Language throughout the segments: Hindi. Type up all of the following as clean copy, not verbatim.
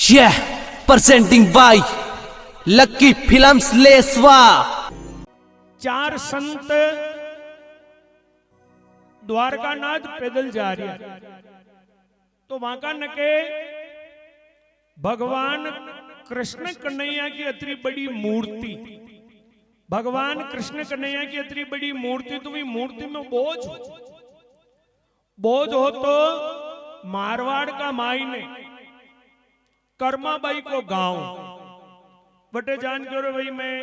Yeah, presenting by Lucky Films Leswa। चार संत द्वारकानाथ पैदल जा रहे हैं तो वहां का नके भगवान कृष्ण कन्हैया की इतनी बड़ी मूर्ति, भगवान कृष्ण कन्हैया की इतनी बड़ी मूर्ति, तो भी मूर्ति में बोझ हो तो मारवाड़ का माई ने कर्माबाई को गांव बटे जान के भाई मैं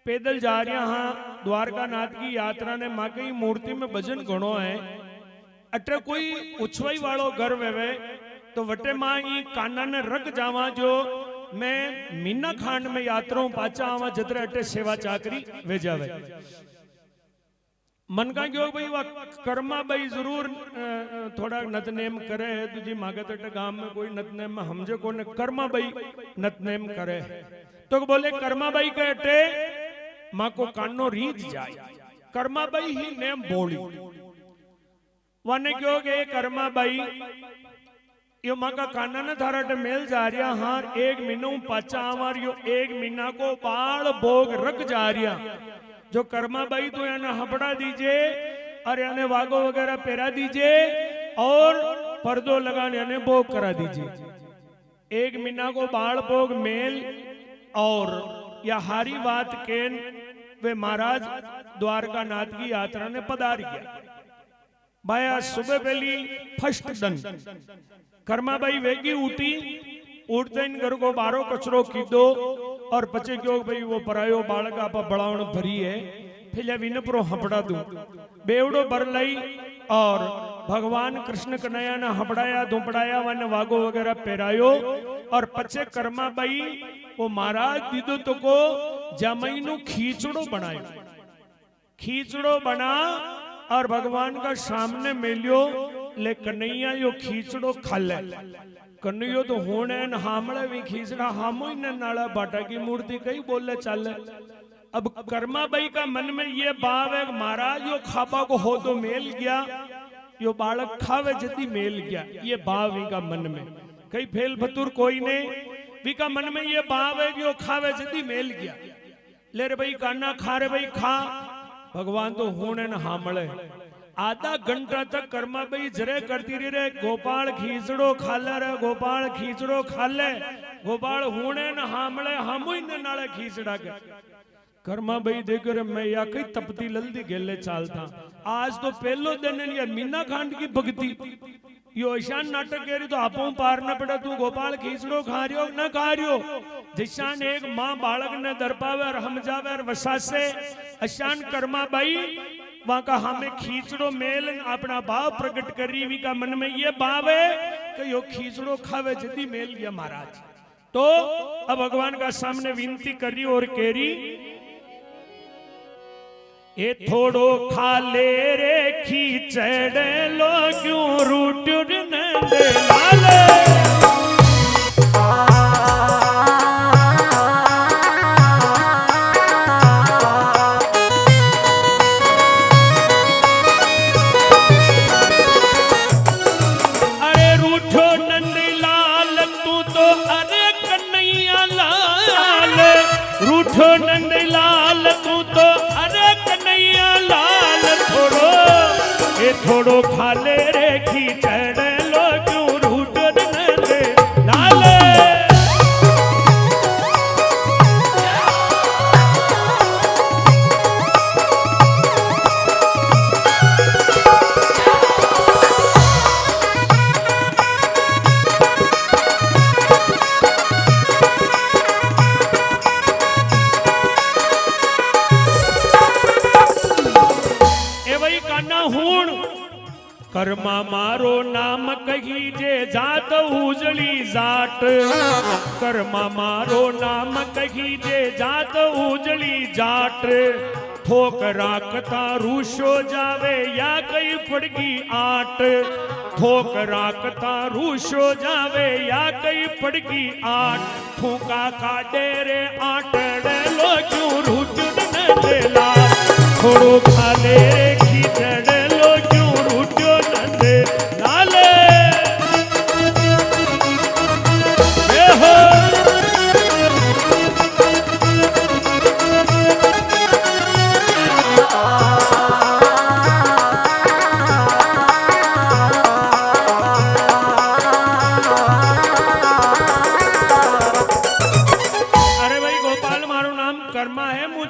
पैदल जा रहा हाँ द्वारका नाथ की यात्रा ने मां की मूर्ति में भजन घणो है, अटे कोई उछवाई वालों घर वेवे तो वटे मां ई काना ने रख जावा जो मैं मीना खांड में यात्राओं पाचा आवा जतरे अटे सेवा चाकरी वे जावे। मन का क्यों भाई वह कर्मा भाई जरूर थोड़ा नतनेम करे है तुझी मांगे तो गांव में कोई नतनेम में हमजे को ने कर्मा भाई नतनेम करे तो बोले कर्मा भाई के अटे मां को कानो रीत जाए, कर्मा भाई ही नेम बोली वाने क्यों गए कर्मा भाई यो मां का काना ने थारा अटे मेल जा रिया हाँ एक महीनों पाचा आवार यो एक महीना को बाल भोग रख जा रिया जो कर्मा बाई तो याने हपड़ा दीजिए और याने वागो वगैरह पहरा दीजिए और पर्दो लगाने याने भोग करा दीजिए। एक महीना को बाल भोग मेल और या हारी बात केन वे महाराज द्वारका नाथ की यात्रा ने पधार गया। भाई आज सुबह पहली फर्स्ट दिन कर्मा बाई वेगी उठी, उठते इन घर को बारो कचरो कीधो और पचे क्यों भाई वो परायो बालक आप बड़ावण भरी है फिर विन प्रो हपड़ा दू बेवड़ो भर लाई और भगवान कृष्ण कन्हैया ने हपड़ाया धुपड़ाया वन वागो वगैरह पहरायो और पचे कर्मा बाई वो महाराज दीदो तो को जमई नु खींचड़ो बनायो, खींचड़ो बना और भगवान का सामने मेलियो ले कन्हैया यो खींचड़ो खाले कन्हैया तो होने न हामले भी खींचड़ा हामो ही न नाला बाटा की मूर्ति कई बोले चल। अब कर्मा बाई का मन में ये भाव है महाराज यो खाबा को हो तो मेल गया यो बालक खावे जती मेल गया, ये भाव इनका मन में कई फेल फतुर कोई ने विका मन में ये भाव है कि यो खावे जती मेल गया ले रे भाई काना खा रे भाई खा, भगवान तो होने न हामले आधा घंटा तक कर्मा भाई जरे करती रही रे गोपाल खींचड़ो खाले रे गोपाल खींचड़ो खाले गोपाल होने न हामले हमू न नाले खींचड़ा के कर्मा भाई देखो रे मैं या कई तपती लल्दी गेले चालता आज तो पहलो दिन या मीना खांड की भक्ति यो ईशान नाटक कह रही तो आपो पार न पड़ा तू गोपाल खींचड़ो खा रियो न खा रियो जिशान एक माँ बालक ने दरपावे और हम जावे और वसासे अशान कर्मा भाई वहां का हमें खींचड़ो मेल अपना भाव प्रकट करी वी का मन में ये भाव है कि यो खींचड़ो खावे जदी मेल गया महाराज। तो अब भगवान का सामने विनती करी और केरी ए थोड़ो खा ले रे खींचड़े लो क्यों रूट न दे लाले थोड़ो खा ले रे खींचड़े लो क्यों रूट न दे लाले ए भाई काना हूण कर्मा मारो नाम कही जे जात उजली जाट, कर्मा मारो नाम कही जे जात उजली जाट ठोक राखता रूशो जावे या कई पड़गी आट, ठोक राखता रूशो जावे या कई पड़गी आट ठूका काटे रे आटड़े लो क्यों रूट न देला थोड़ो खाले रे खींचड़े लो क्यों रूटो न दे लाले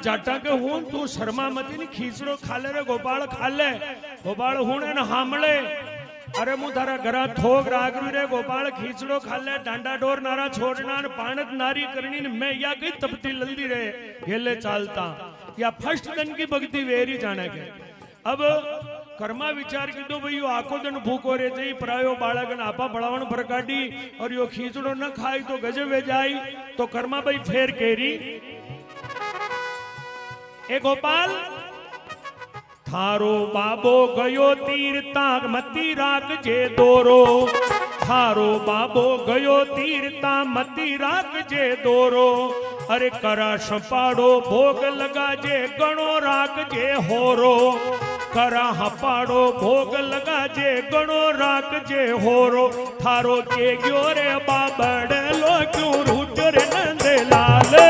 जाटा के हूं तू शर्मा मती नी खींचड़ो खाले रे गोपाल खाले गोपाल हूं ने हामले अरे मु तारा घरा थोक रागरू रे गोपाल खींचड़ो खाले डांडा डोर नारा छोड़ना न पाणत नारी करनी न मैं या गई तपती लल्दी रे गेले चालता या फर्स्ट दिन की भक्ति वेरी जाने के अब कर्मा विचार कीधो भाई यो आको दिन भूखो रे जई परायो बाळक ने आपा बळावण भरकाडी और यो खींचड़ो न खाई तो गजब वे जाई तो कर्मा भाई फेर केरी ए गोपाल थारो बाबो गयो तीरता मती राख जे दोरो थारो बाबो गयो तीरता मती राख जे दोरो अरे करा सपाड़ो भोग लगा जे गणो राख जे होरो करा हपाड़ो भोग लगा जे गणो राख जे होरो थारो जे गयो रे बाबड़ लो क्यों रूट रे नंदे लाल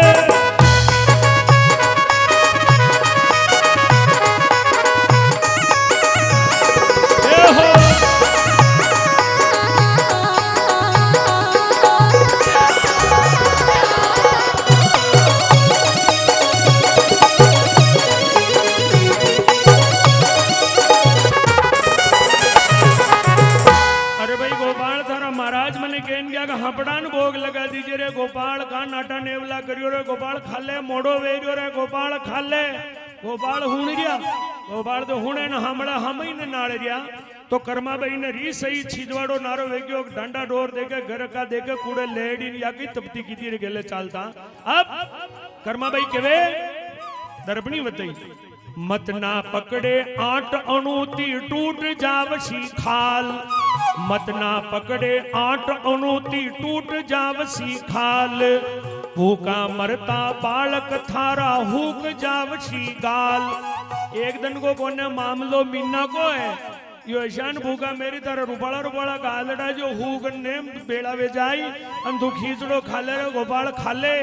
हपड़ान भोग लगा दीजिए रे गोपाल का नाटा नेवला करियो रे गोपाल खाले मोड़ो वेरियो रे गोपाल खाले गोपाल हुण गया गोपाल तो हुणे न हमड़ा हम ही ने नाड़ गया तो कर्मा भाई ने री सही छिजवाड़ो नारो वेग्यो डांडा डोर देके घर का देके कूड़े लेडी या की तपती की रे गेले चालता अब कर्मा भाई केवे दर्पणी बताई मत ना पकड़े आठ अणुती टूट जावसी खाल मत ना पकड़े आठ अणुती टूट जावसी खाल भूखा मरता बालक थारा हुक जावसी गाल एक दिन को कोने मामलो मीना को है यो ईशान भूखा मेरी तरह रुपाला रुपाला गालड़ा जो हुक ने बेड़ा वे जाई अन तू खींचड़ो खाले रे गोपाल खाले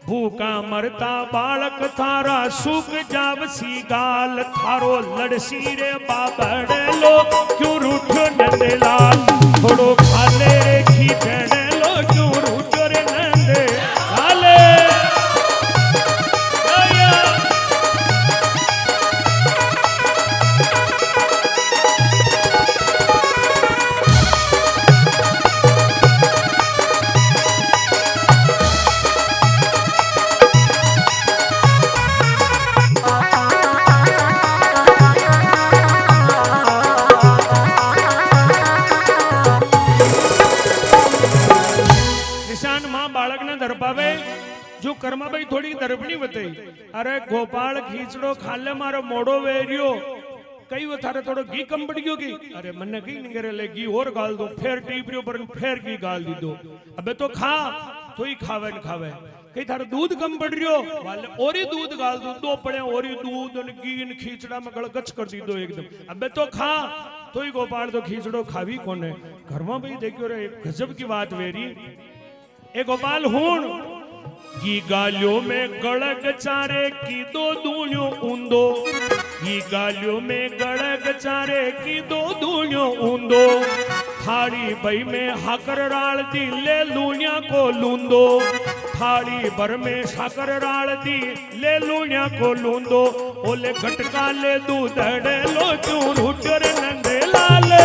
भूखा मरता बालक थारा सुख जावसी गाल थारो लड़सी रे बाबड़ लो क्यों रूठो नंदे लाल थोड़ो खाले रे खींचड़ लो क्यों रूठो रे नंदे लाले जो कर्मा भाई थोड़ी दरपणी बताई अरे गोपाल खींचड़ो खाले मारो मोड़ो वेरियो कई वो थारे थोड़ो घी कम पड़ गयो की अरे मन्ने घी नहीं करे ले घी और गाल दो फेर टीपरियो पर फेर घी गाल दी दो अबे तो खा तो ही खावे न खावे कई थारे दूध कम पड़ रियो वाले और ही दूध गाल दो दो पड़े और ही दूध न घी न खींचड़ा में गड़गच कर दी दो एकदम अबे तो खा तो ही गोपाल तो खींचड़ो खावी कोने घरमा भाई देखियो रे गजब की बात वेरी ए गोपाल हूण की गालियों में गड़ग चारे की दो दूलियों ऊंदो की गालियों में गड़ग चारे की दो दूलियों ऊंदो थाड़ी बई में हाकर राल दी ले लूनिया को लूंदो थाड़ी भर में साकर राल दी ले लूनिया को लूंदो ओले घटका ले दूध लो क्यों रूटर नंदे लाले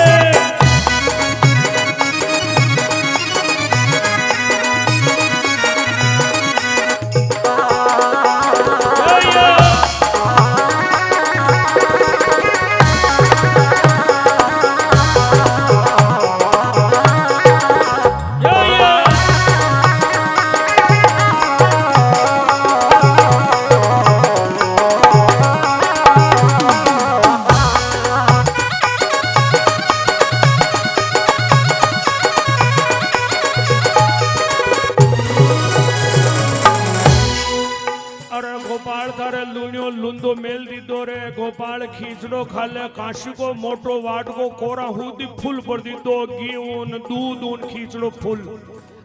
गोपाल खींचड़ो खाले काशी को मोटो वाट को कोरा हुदी फुल पर दी दो घी ऊन दूध ऊन खींचड़ो फुल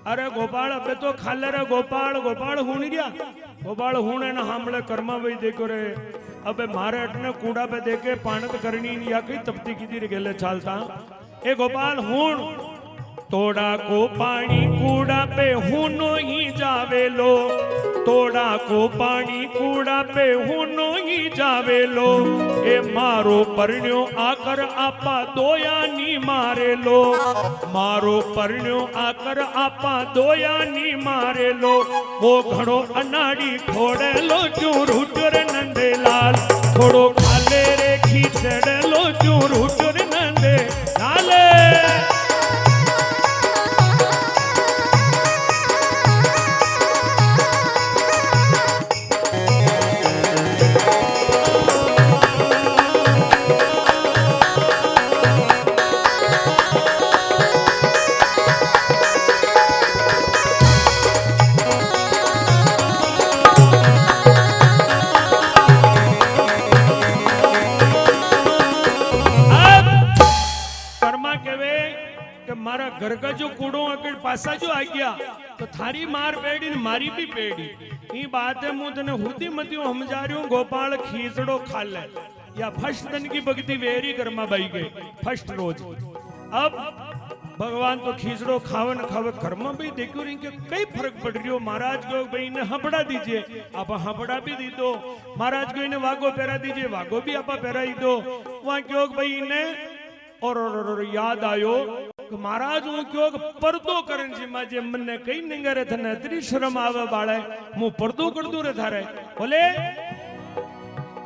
अरे गोपाल अबे तो खाले रे गोपाल गोपाल हुण गया गोपाल हुणे न हमले कर्मा भाई देखो रे अबे मारे अटने कूड़ा पे देखे पानत करनी या कई तपती की दी गेले चालता ए गोपाल हुण तोड़ा को पानी कूड़ा पे हुनो ही जावेलो, तोड़ा को पानी कूड़ा पे हुनो ही जावेलो, ए मारो परण्यो आकर आपा दोया नी मारे लो, मारो परण्यो आकर आपा दोया नी मारे लो, वो घड़ो अनाड़ी ठोड़े लो क्यों रूटर नंदे लाल, थोड़ो खाले रे खींचड़ लो क्यों रूटर नंदे लाल। मारा घर का जो कूड़ो अकड़ पासा जो आ गया तो थारी मार पेड़ी ने मारी भी पेड़ी। ये बात है मुझ तने हुदी मतियो हम जा रही हूँ गोपाल खींचड़ो खा ले या फर्स्ट दिन की भक्ति वेरी कर्मा बाई गए फर्स्ट रोज। अब भगवान तो खींचड़ो खावन खावे कर्मा भाई देखो रही के कई फर्क पड़ रही हो। महाराज को भाई ने हबड़ा दीजिए आप हबड़ा भी दी दो, महाराज को इन्हें वागो पहरा दीजिए वागो भी आप पहरा ही दो। वहां क्यों भाई इन्हें और याद आयो महाराज हूं क्यों पर्दो करन जी माजे मन ने कई निंगरे थने इतनी शर्म आवे बाळे मु पर्दो कर दूं रे थारे बोले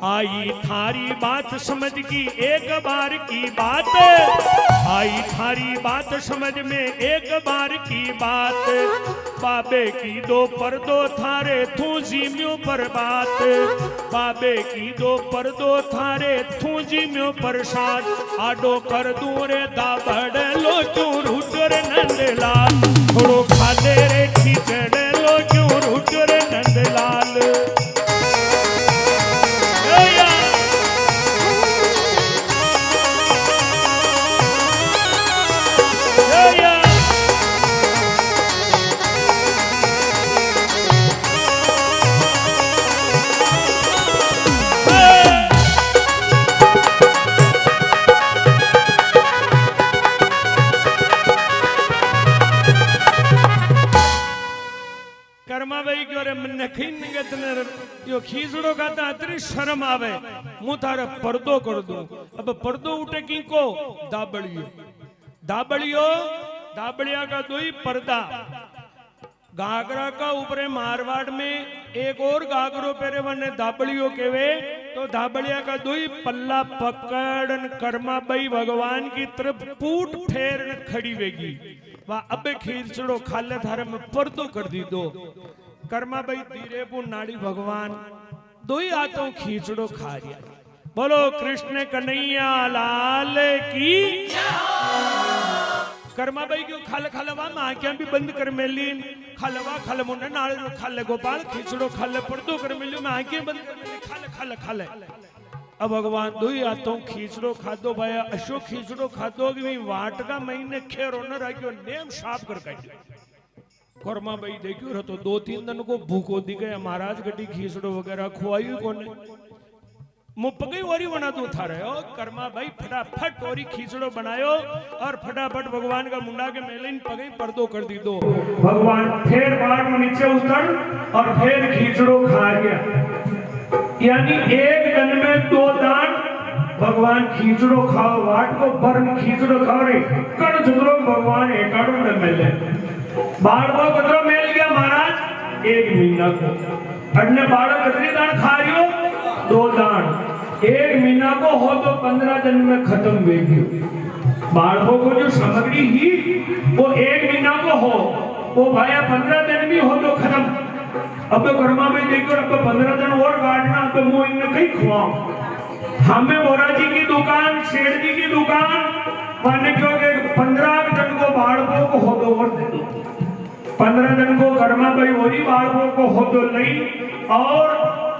आई थारी बात समझ की एक बार की बात, आई थारी बात समझ में एक बार की बात, बाबे की दो पर्दो थारे थू जीम्यो पर बात, बाबे की दो पर्दो थारे थू जीम्यो पर साथ, आडो कर दूं रे दाबड़ लो क्यों रूट रे नंदलाल, थोड़ो खाले रे खींचड़ लो क्यों रूट रे नंदलाल। कर्मा भाई क्यों रे मन खीन निगत ने यो खीसड़ो खाता अतरी शर्म आवे मु थारे पर्दो कर दूं। अब पर्दो उठे की को दाबड़ियो दाबड़ियो दाबड़िया का दो ही पर्दा। घाघरा का ऊपरे मारवाड़ में एक और घाघरो पेरे वने दाबड़ियो केवे तो दाबड़िया का दो ही पल्ला पकड़न कर्मा भाई भगवान की तरफ पूट फेरन खड़ी वेगी वह अब खींचड़ो खाले थारे में पर्दो कर दी दो। कर्मा भाई धीरे पु नाड़ी भगवान दो ही हाथों खींचड़ो खा रिया। बोलो कृष्ण कन्हैया लाल की। कर्मा भाई क्यों खाले खालवा में आंखें भी बंद कर मेलीन खालवा खाले मुंडे नाले खाले गोपाल खींचड़ो खाले पर्दो कर मेलियो में आंखें बंद कर मेली खाले खाले खाले। अब भगवान दो ही हाथों खींचड़ो खादो भाया अशोक खींचड़ो खादो कि वाट का महीने खेरो न रखियो नेम साफ कर काटियो। कर्मा भाई देखियो रहो तो 2-3 दिन को भूखो दी गया महाराज गड्डी खींचड़ो वगैरह खुआई कोने मु पगई वरी बना दू था रहे हो। कर्मा भाई फटाफट ओरी खींचड़ो बनायो और फटाफट भगवान का मुंडा के मेलिन पगई पर्दो कर दी दो। भगवान फिर बाढ़ में नीचे उतर और फिर खींचड़ो खा गया। यानी एक दिन में 2 दान भगवान खींचड़ो खाओ वाट को बर्न खींचड़ो खाओ रे कण जुदरो भगवान एकाड़ो में मिले बाड़ो कदरो मिल गया महाराज 1 महीना को अन्य बाड़ो कतरी दान खा रियो 2 दान 1 महीना को हो तो 15 दिन में खत्म हो गयो। बाड़ो को जो सामग्री ही वो 1 महीना को हो वो भाया 15 दिन भी हो तो खत्म। अब तो कर्मा में देखो अब 15 दिन और काटना अब वो इन्हें कहीं खुआओ। हमें बोरा जी की दुकान शेर जी की दुकान माने क्यों 15 दिन को बाड़बो को हो दो और दे दो 15 दिन को कर्मा भाई वही बाड़बो को हो दो नहीं और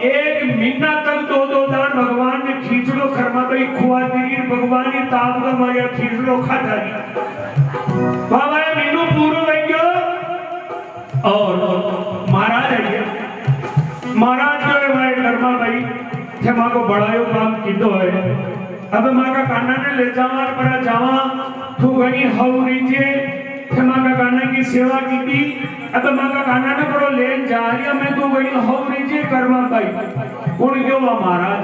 1 महीना तक 2-2 दान भगवान ने खींचड़ो कर्मा भाई खुआ दी भगवान की ताप का माया खींचड़ो खाता नहीं बाबा मीनू पूरो लग गयो और महाराज है महाराज जो है भाई कर्मा भाई थे माँ को बढ़ायो काम किदो है। अब माँ का काना ने ले जावा पर जावा तू गनी हव रीजे थे माँ का गाना की सेवा की थी। अब माँ का गाना ने बड़ो लेन जा रही मैं तो गई हो रीजे कर्मा भाई उन क्यों महाराज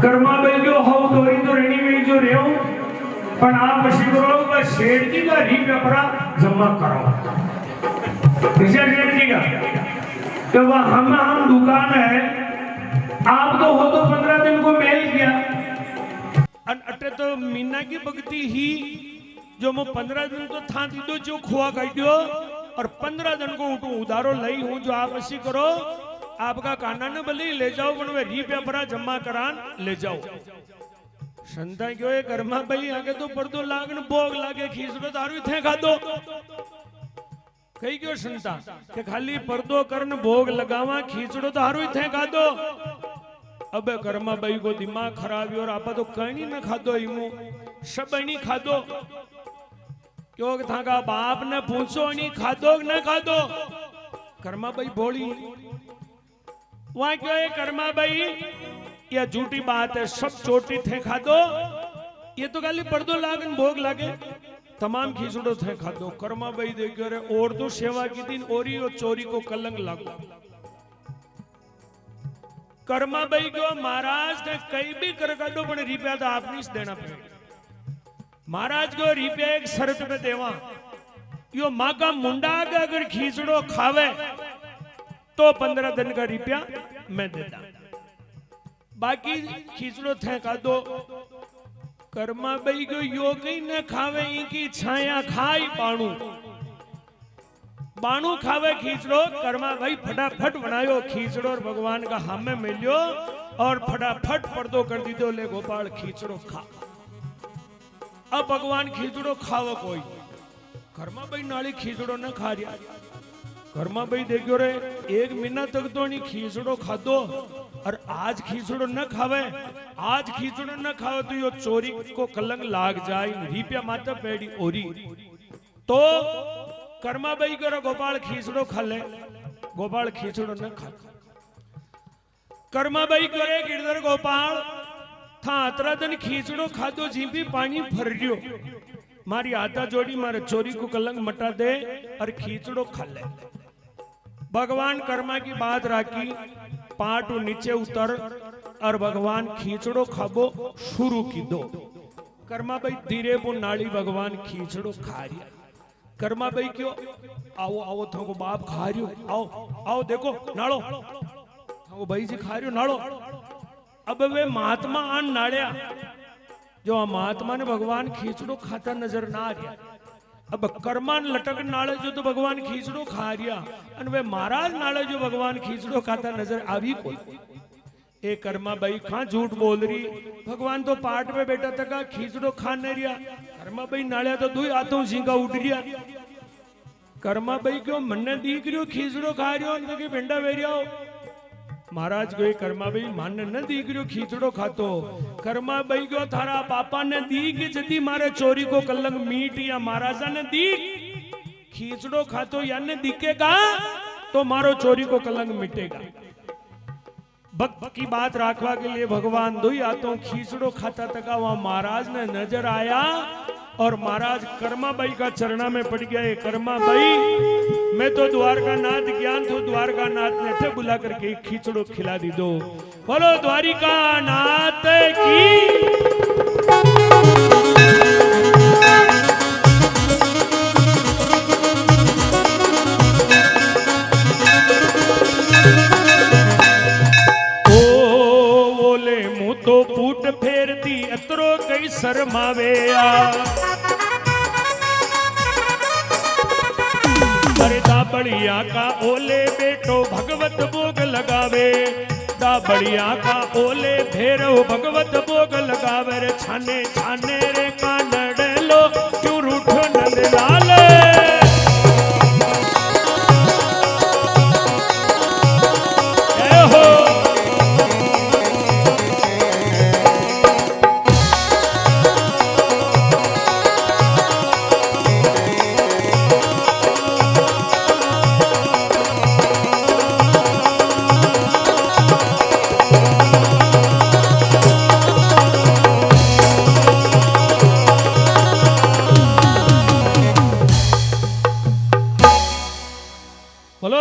कर्मा भाई जो हो तोरी तो रेणी में जो रेओ पर आप अशी करो बस शेर जी का री पेपरा जमा करो ऋषा शेर जी का तो वह हम दुकान है आप तो हो तो 15 दिन को मेल किया अटे तो मीना की भक्ति ही जो मैं 15 दिन तो था दीदो जो खुआ खाई दियो और 15 दिन को उठू उधारो लई हूं जो आप ऐसी करो आपका काना न भले ले जाओ पण वे री पेपरा जमा करान ले जाओ संता क्यों ये कर्मा भाई आगे तो पर्दो लागन भोग लागे खीसरो दारू थे खादो कही क्यों संता के खाली पर्दो करन भोग लगावा खीचड़ो दारू थे खादो अब कर्मा भाई को दिमाग खराब और आपा तो कहीं न खादो इमो सब नहीं खादो क्यों था का बाप ने पूछो नहीं खादो न खादो कर्मा भाई बोली वहां क्यों है कर्मा भाई यह झूठी बात है सब चोटी थे खादो ये तो खाली पर्दो लागन भोग लागे तमाम खींचड़ो थे खादो कर्मा भाई देखो रे और तो सेवा की दिन ओरी और चोरी को कलंक लागो कर्मा भाई को महाराज ने कई भी कर काटो पण रुपया तो आप नहीं देना पड़ेगा महाराज को रुपया एक शर्त पे देवा यो माँ का मुंडा का अगर खींचड़ो खावे तो 15 दिन का रुपया मैं देता बाकी खींचड़ो थे का दो कर्मा भाई को यो कहीं न खावे इनकी छाया खाई बाणू खावे खींचड़ो कर्मा भाई फटाफट बनायो खींचड़ो और भगवान का हामे मिलियो और फटाफट पर्दो कर दी दो ले गोपाल खींचड़ो खा अब भगवान खींचड़ो खाव कोई कर्मा भाई नाली खींचड़ो न खा रिया कर्मा भाई देखो रे एक महीना तक तो नहीं खींचड़ो खादो और आज खींचड़ो न खावे आज खींचड़ो न खावे तो यो चोरी को कलंक लाग जाए रुपया माता पेड़ी ओरी तो कर्मा भाई करो गोपाल खींचड़ो खा ले गोपाल खींचड़ो न खा कर्मा भाई करे गिरधर गोपाल था अतरा दिन खींचड़ो खादो जी भी पानी भर रियो मारी आता जोड़ी मारे चोरी को कलंक मटा दे और खींचड़ो खा ले भगवान कर्मा की बात राखी पाटू नीचे उतर और भगवान खींचड़ो खाबो शुरू की दो कर्मा भाई धीरे वो नाली भगवान खींचड़ो खा रिया कर्मा भाई क्यों आओ आओ थको बाप खा रियो आओ आओ देखो नालो थको भाई जी खा रियो नालो अब वे महात्मा आन नाड़िया जो महात्मा ने भगवान खींचड़ो खाता नजर ना आ रहा अब कर्मान लटक नाले जो तो भगवान खींचड़ो खा रिया और वे महाराज नाले जो भगवान खींचड़ो खाता नजर आवी कोई ए कर्मा भाई कहां झूठ बोल रही भगवान तो पाट में बैठा था खींचड़ो खा नहीं रिया कर्मा भाई नालिया तो दुई हाथों झींगा उठ रिया कर्मा भाई क्यों मन्ने दीख रियो खींचड़ो खा रियो भिंडा वेरिया महाराज को कर्मा भाई माने न दीख रियो खींचड़ो खातो कर्मा भाई को थारा पापा ने दीख जदी मारे चोरी को कलंक मीट या महाराजा ने दीख खींचड़ो खातो या ने दिखेगा तो मारो चोरी को कलंक मिटेगा भक्त की बात राखवा के लिए भगवान दुई हाथों खींचड़ो खाता तका वहां महाराज ने नजर आया और महाराज कर्मा बाई का चरणा में पड़ गया कर्मा बाई मैं तो द्वारका नाथ ज्ञान तो द्वारका नाथ ने थे बुला करके खींचड़ो खिला दी दो बोलो द्वारिका नाथ की तो पूट फेरती अतरो कई शर्मावे अरे दाबड़िया का ओले बेटो भगवत भोग लगावे दाबड़िया का ओले भेरो भगवत भोग लगावे रे छाने छाने रे कानड़ लो क्यों रूठो नंद लाल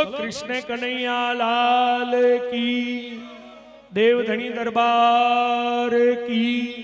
बोलो कृष्ण कन्हैया लाल की, देवधनी दरबार की।